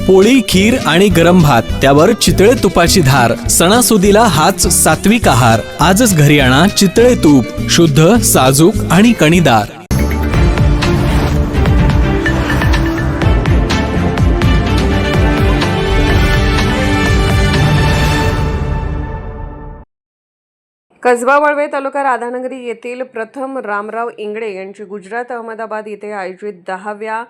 पोळी, खीर आणि गरम भात, त्यावर चितळे तुपाची धार. सणासुदीला हाच सात्विक आहार. आजच घरी आणा चितळे तूप, शुद्ध, साजूक आणि कणीदार. कसबा वळवे तालुका राधानगरी येथील प्रथम रामराव इंगळे यांची गुजरात अहमदाबाद येथे आयोजित 10व्या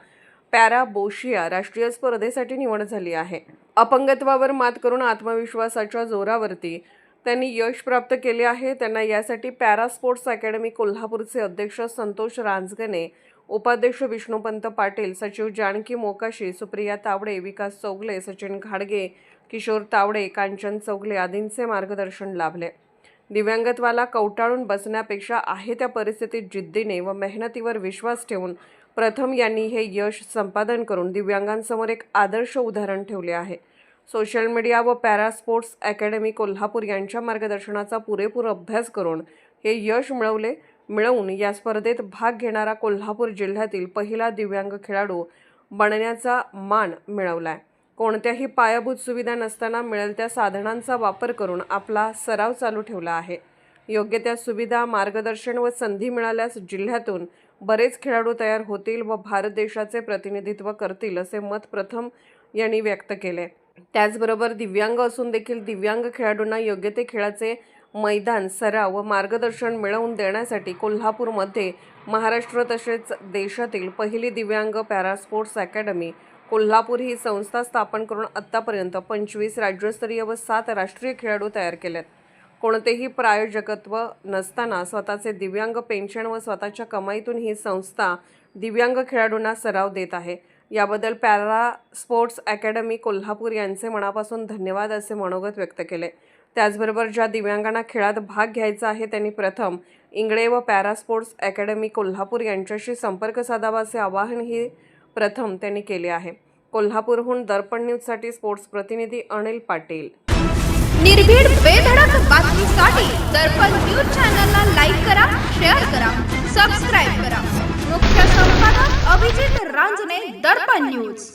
पॅरा बोशिया राष्ट्रीय स्पर्धेसाठी निवड झाली आहे. अपंगत्वावर मात करून आत्मविश्वासाच्या जोरावरती त्यांनी यश प्राप्त केले आहे. त्यांना यासाठी पॅरा स्पोर्ट्स अकॅडमी कोल्हापूरचे अध्यक्ष संतोष रांजगणे, उपाध्यक्ष विष्णुपंत पाटील, सचिव जानकी मोकाशी, सुप्रिया तावडे, विकास चौगले, सचिन घाडगे, किशोर तावडे, कांचन चौगले आदींचे मार्गदर्शन लाभले. दिव्यांगत्वाला कवटाळून बसण्यापेक्षा आहे त्या परिस्थितीत जिद्दीने व मेहनतीवर विश्वास ठेवून प्रथम यांनी हे यश संपादन करून दिव्यांगांसमोर एक आदर्श उदाहरण ठेवले आहे. सोशल मीडिया व पॅरा स्पोर्ट्स अकॅडमी कोल्हापूर यांच्या मार्गदर्शनाचा पुरेपूर अभ्यास करून हे यश मिळवून या स्पर्धेत भाग घेणारा कोल्हापूर जिल्ह्यातील पहिला दिव्यांग खेळाडू बनण्याचा मान मिळवलाय. कोणत्याही पायाभूत सुविधा नसताना मिळेल त्या साधनांचा वापर करून आपला सराव चालू ठेवला आहे. योग्य त्या सुविधा, मार्गदर्शन व संधी मिळाल्यास जिल्ह्यातून बरेच खेळाडू तयार होतील व भारत देशाचे प्रतिनिधित्व करतील असे मत प्रथम यांनी व्यक्त केले. त्याचबरोबर दिव्यांग असून देखील दिव्यांग खेळाडूंना योग्य ते खेळाचे मैदान, सराव व मार्गदर्शन मिळवून देण्यासाठी कोल्हापूरमध्ये महाराष्ट्र तसेच देशातील पहिली दिव्यांग पॅरा स्पोर्ट्स अकॅडमी कोल्हापूर ही संस्था स्थापन करून आत्तापर्यंत 25 राज्यस्तरीय व 7 राष्ट्रीय खेळाडू तयार केलेत. कोणतेही प्रायोजकत्व नसताना स्वतःचे दिव्यांग पेन्शन व स्वतःच्या कमाईतून ही संस्था दिव्यांग खेळाडूंना सराव देत आहे. याबद्दल पॅरा स्पोर्ट्स अकॅडमी कोल्हापूर यांचे मनापासून धन्यवाद असे मनोगत व्यक्त केले. त्याचबरोबर ज्या दिव्यांगांना खेळात भाग घ्यायचा आहे त्यांनी प्रथम इंगळे व पॅरा स्पोर्ट्स अकॅडमी कोल्हापूर यांच्याशी संपर्क साधावा असे आवाहनही प्रथम त्यांनी केले आहे. कोल्हापूरहून दर्पण न्यूजसाठी स्पोर्ट्स प्रतिनिधी अनिल पाटील. निर्भीड बेधडक बातमीसाठी दर्पण न्यूज चॅनलला लाईक करा, शेअर करा, सबस्क्राईब करा. मुख्य संपादक अभिजित रांजणे, दर्पण न्यूज.